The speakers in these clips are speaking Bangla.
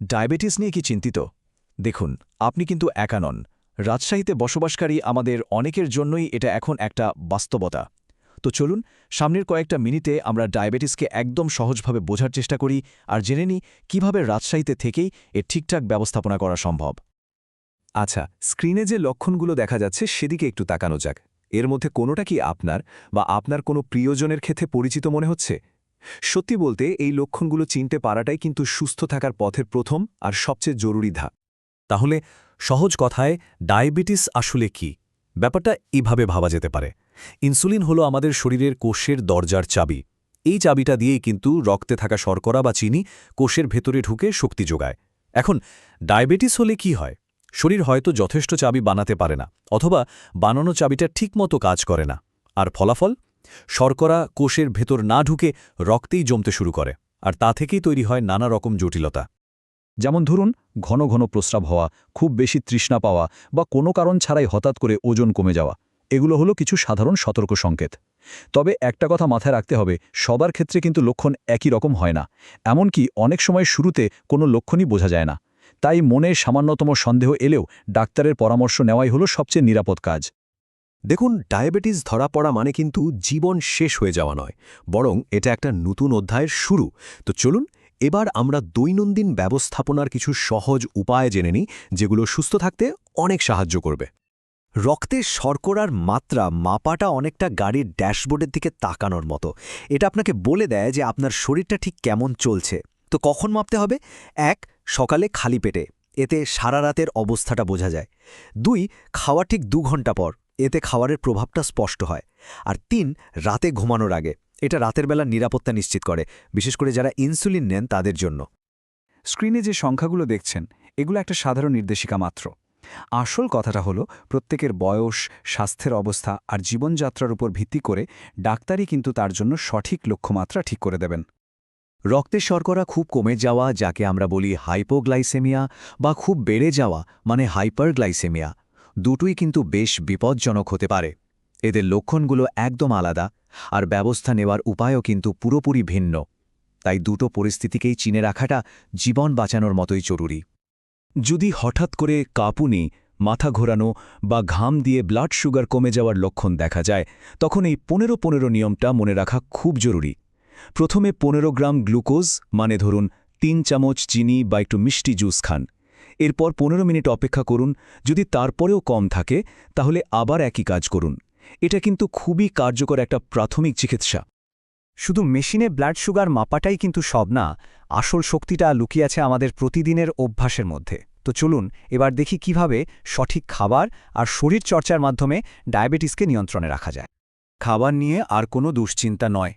ডায়াবেটিস নিয়ে কি চিন্তিত? দেখুন, আপনি কিন্তু একা নন। রাজশাহীতে বসবাসকারী আমাদের অনেকের জন্যই এটা এখন একটা বাস্তবতা। তো চলুন, সামনের কয়েকটা মিনিটে আমরা ডায়াবেটিসকে একদম সহজভাবে বোঝার চেষ্টা করি আর জেনে নিই কীভাবে রাজশাহীতে থেকেই এর ঠিকঠাক ব্যবস্থাপনা করা সম্ভব। আচ্ছা, স্ক্রিনে যে লক্ষণগুলো দেখা যাচ্ছে সেদিকে একটু তাকানো যাক। এর মধ্যে কোনোটা কি আপনার বা আপনার কোনো প্রিয়জনের ক্ষেত্রে পরিচিত মনে হচ্ছে? সত্যি বলতে এই লক্ষণগুলো চিনতে পারাটাই কিন্তু সুস্থ থাকার পথের প্রথম আর সবচেয়ে জরুরি ধাপ। তাহলে সহজ কথায় ডায়াবেটিস আসলে কি? ব্যাপারটা এভাবে ভাবা যেতে পারে। ইনসুলিন হলো আমাদের শরীরের কোষের দরজার চাবি। এই চাবিটা দিয়েই কিন্তু রক্তে থাকা শর্করা বা চিনি কোষের ভেতরে ঢুকে শক্তি যোগায়। এখন ডায়াবেটিস হলে কি হয়? শরীর হয়তো যথেষ্ট চাবি বানাতে পারে না, অথবা বানানো চাবিটা ঠিকমতো কাজ করে না। আর ফলাফল? শর্করা কোষের ভেতর না ঢুকে রক্তেই জমতে শুরু করে, আর তা থেকেই তৈরি হয় নানা রকম জটিলতা। যেমন ধরুন, ঘন ঘন প্রস্রাব হওয়া, খুব বেশি তৃষ্ণা পাওয়া বা কোনো কারণ ছাড়াই হঠাৎ করে ওজন কমে যাওয়া। এগুলো হলো কিছু সাধারণ সতর্ক সংকেত। তবে একটা কথা মাথায় রাখতে হবে, সবার ক্ষেত্রে কিন্তু লক্ষণ একই রকম হয় না। এমনকি অনেক সময় শুরুতে কোনো লক্ষণই বোঝা যায় না। তাই মনে সামান্যতম সন্দেহ এলেও ডাক্তারের পরামর্শ নেওয়াই হলো সবচেয়ে নিরাপদ কাজ। দেখুন, ডায়াবেটিস ধরা পড়া মানে কিন্তু জীবন শেষ হয়ে যাওয়া নয়, বরং এটা একটা নতুন অধ্যায়ের শুরু। তো চলুন, এবার আমরা দৈনন্দিন ব্যবস্থাপনার কিছু সহজ উপায় জেনে নিই, যেগুলো সুস্থ থাকতে অনেক সাহায্য করবে। রক্তে শর্করার মাত্রা মাপাটা অনেকটা গাড়ির ড্যাশবোর্ডের দিকে তাকানোর মতো। এটা আপনাকে বলে দেয় যে আপনার শরীরটা ঠিক কেমন চলছে। তো কখন মাপতে হবে? ১. সকালে খালি পেটে, এতে সারা রাতের অবস্থাটা বোঝা যায়। ২. খাওয়া ঠিক ২ ঘন্টা পর, এতে খাবারের প্রভাবটা স্পষ্ট হয়। আর ৩. রাতে ঘুমানোর আগে, এটা রাতের বেলা নিরাপত্তা নিশ্চিত করে, বিশেষ করে যারা ইনসুলিন নেন তাদের জন্য। স্ক্রিনে যে সংখ্যাগুলো দেখছেন, এগুলো একটা সাধারণ নির্দেশিকা মাত্র। আসল কথাটা হলো, প্রত্যেকের বয়স, স্বাস্থ্যের অবস্থা আর জীবনযাত্রার উপর ভিত্তি করে ডাক্তারই কিন্তু তার জন্য সঠিক লক্ষ্যমাত্রা ঠিক করে দেবেন। রক্তের শর্করা খুব কমে যাওয়া, যাকে আমরা বলি হাইপোগ্লাইসেমিয়া, বা খুব বেড়ে যাওয়া মানে হাইপারগ্লাইসেমিয়া, দুটোই কিন্তু বেশ বিপজ্জনক হতে পারে। এদের লক্ষণগুলো একদম আলাদা, আর ব্যবস্থা নেওয়ার উপায়ও কিন্তু পুরোপুরি ভিন্ন। তাই দুটো পরিস্থিতিকেই চিনে রাখাটা জীবন বাঁচানোর মতোই জরুরি। যদি হঠাৎ করে কাঁপুনি, মাথা ঘোরানো বা ঘাম দিয়ে ব্লাড সুগার কমে যাওয়ার লক্ষণ দেখা যায়, তখন এই ১৫-১৫ নিয়মটা মনে রাখা খুব জরুরি। প্রথমে ১৫ গ্রাম গ্লুকোজ, মানে ধরুন ৩ চামচ চিনি বা একটু মিষ্টি জুস খান। এরপর ১৫ মিনিট অপেক্ষা করুন। যদি তারপরেও কম থাকে, তাহলে আবার একই কাজ করুন। এটা কিন্তু খুবই কার্যকর একটা প্রাথমিক চিকিৎসা। শুধু মেশিনে ব্লাড সুগার মাপাটাই কিন্তু সব না, আসল শক্তিটা লুকিয়ে আছে আমাদের প্রতিদিনের অভ্যাসের মধ্যে। তো চলুন এবার দেখি কিভাবে সঠিক খাবার আর শরীর চর্চার মাধ্যমে ডায়াবেটিসকে নিয়ন্ত্রণে রাখা যায়। খাবার নিয়ে আর কোনো দুশ্চিন্তা নয়।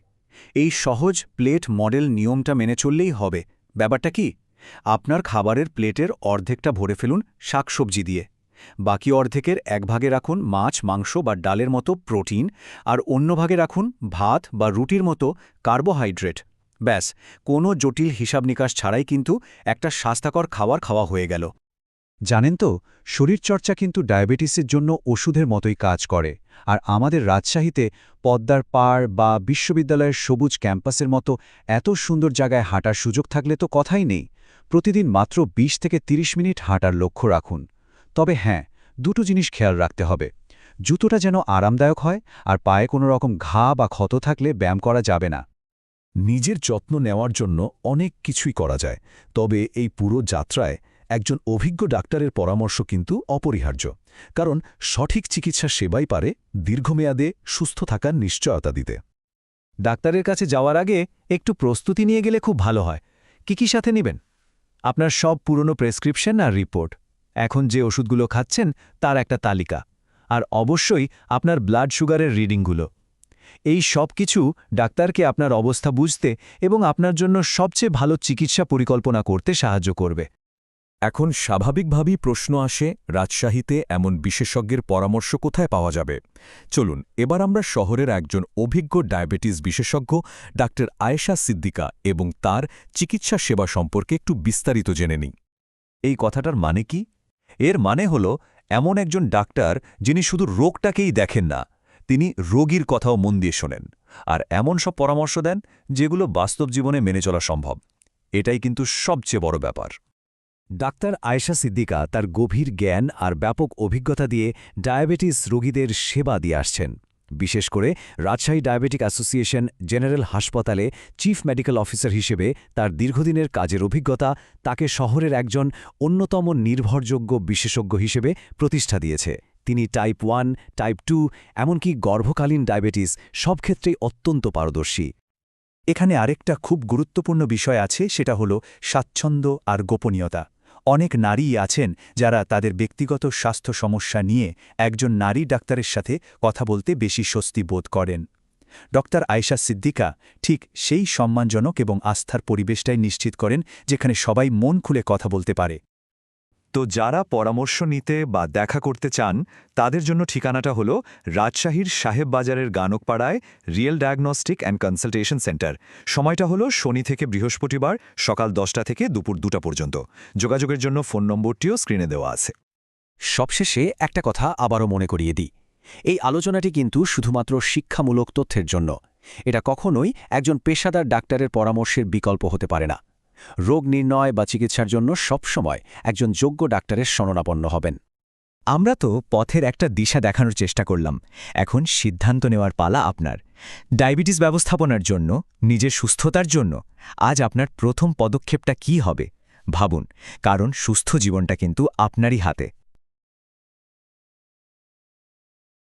এই সহজ প্লেট মডেল নিয়মটা মেনে চললেই হবে। ব্যাপারটা কি? আপনার খাবারের প্লেটের অর্ধেকটা ভরে ফেলুন শাকসবজি দিয়ে, বাকি অর্ধেকের এক ভাগে রাখুন মাছ, মাংস বা ডালের মতো প্রোটিন, আর অন্য ভাগে রাখুন ভাত বা রুটির মতো কার্বোহাইড্রেট। ব্যাস, কোনো জটিল হিসাব নিকাশ ছাড়াই কিন্তু একটা স্বাস্থ্যকর খাবার খাওয়া হয়ে গেল। জানেন তো, শরীরচর্চা কিন্তু ডায়াবেটিসের জন্য ওষুধের মতোই কাজ করে। আর আমাদের রাজশাহীতে পদ্মার পাড় বা বিশ্ববিদ্যালয়ের সবুজ ক্যাম্পাসের মতো এত সুন্দর জায়গায় হাঁটার সুযোগ থাকলে তো কথাই নেই। প্রতিদিন মাত্র ২০ থেকে ৩০ মিনিট হাঁটার লক্ষ্য রাখুন। তবে হ্যাঁ, দুটো জিনিস খেয়াল রাখতে হবে। জুতোটা যেন আরামদায়ক হয়, আর পায়ে কোনো রকম ঘা বা ক্ষত থাকলে ব্যায়াম করা যাবে না। নিজের যত্ন নেওয়ার জন্য অনেক কিছুই করা যায়, তবে এই পুরো যাত্রায় একজন অভিজ্ঞ ডাক্তারের পরামর্শ কিন্তু অপরিহার্য। কারণ সঠিক চিকিৎসা সেবাই পারে দীর্ঘমেয়াদে সুস্থ থাকার নিশ্চয়তা দিতে। ডাক্তারের কাছে যাওয়ার আগে একটু প্রস্তুতি নিয়ে গেলে খুব ভালো হয়। কি সাথে নেবেন? আপনার সব পুরনো প্রেসক্রিপশন আর রিপোর্ট, এখন যে ওষুধগুলো খাচ্ছেন তার একটা তালিকা, আর অবশ্যই আপনার ব্লাড সুগারের রিডিংগুলো। এই সব কিছু ডাক্তারকে আপনার অবস্থা বুঝতে এবং আপনার জন্য সবচেয়ে ভালো চিকিৎসা পরিকল্পনা করতে সাহায্য করবে। এখন স্বাভাবিকভাবেই প্রশ্ন আসে, রাজশাহীতে এমন বিশেষজ্ঞের পরামর্শ কোথায় পাওয়া যাবে? চলুন এবার আমরা শহরের একজন অভিজ্ঞ ডায়াবেটিস বিশেষজ্ঞ ডাক্তার আয়েশা সিদ্দিকা এবং তার চিকিৎসা সেবা সম্পর্কে একটু বিস্তারিত জেনে নিই। এই কথাটার মানে কি? এর মানে হল এমন একজন ডাক্তার যিনি শুধু রোগটাকেই দেখেন না, তিনি রোগীর কথাও মন দিয়ে শোনেন, আর এমন সব পরামর্শ দেন যেগুলো বাস্তব জীবনে মেনে চলা সম্ভব। এটাই কিন্তু সবচেয়ে বড় ব্যাপার। ডাক্তার আয়েশা সিদ্দিকা তার গভীর জ্ঞান আর ব্যাপক অভিজ্ঞতা দিয়ে ডায়াবেটিস রোগীদের সেবা দিয়ে আসছেন। বিশেষ করে রাজশাহী ডায়াবেটিক অ্যাসোসিয়েশন জেনারেল হাসপাতালে চিফ মেডিকেল অফিসার হিসেবে তার দীর্ঘদিনের কাজের অভিজ্ঞতা তাকে শহরের একজন অন্যতম নির্ভরযোগ্য বিশেষজ্ঞ হিসেবে প্রতিষ্ঠা দিয়েছে। তিনি টাইপ 1, টাইপ 2, এমনকি গর্ভকালীন ডায়াবেটিস সব ক্ষেত্রেই অত্যন্ত পারদর্শী। এখানে আরেকটা খুব গুরুত্বপূর্ণ বিষয় আছে, সেটা হলো স্বাচ্ছন্দ্য আর গোপনীয়তা। অনেক নারীই আছেন যারা তাদের ব্যক্তিগত স্বাস্থ্য সমস্যা নিয়ে একজন নারী ডাক্তারের সাথে কথা বলতে বেশি স্বস্তি বোধ করেন। ডক্টর আয়েশা সিদ্দিকা ঠিক সেই সম্মানজনক এবং আস্থার পরিবেশটাই নিশ্চিত করেন যেখানে সবাই মন খুলে কথা বলতে পারে। তো যারা পরামর্শ নিতে বা দেখা করতে চান তাদের জন্য ঠিকানাটা হলো রাজশাহীর সাহেব বাজারের গানকপাড়ায় real diagnostic and consultation centre. সময়টা হলো শনি থেকে বৃহস্পতিবার সকাল 10টা থেকে দুপুর 2টা পর্যন্ত। যোগাযোগের জন্য ফোন নম্বরটিও স্ক্রিনে দেওয়া আছে। সবশেষে একটা কথা আবারও মনে করিয়ে দিই, এই আলোচনাটি কিন্তু শুধুমাত্র শিক্ষামূলক তথ্যের জন্য। এটা কখনোই একজন পেশাদার ডাক্তারের পরামর্শের বিকল্প হতে পারে না। রোগ নির্ণয় বা চিকিৎসার জন্য সবসময় একজন যোগ্য ডাক্তারের শরণাপন্ন হবেন। আমরা তো পথের একটা দিশা দেখানোর চেষ্টা করলাম, এখন সিদ্ধান্ত নেওয়ার পালা আপনার। ডায়াবেটিস ব্যবস্থাপনার জন্য, নিজের সুস্থতার জন্য আজ আপনার প্রথম পদক্ষেপটা কী হবে ভাবুন, কারণ সুস্থ জীবনটা কিন্তু আপনারই হাতে।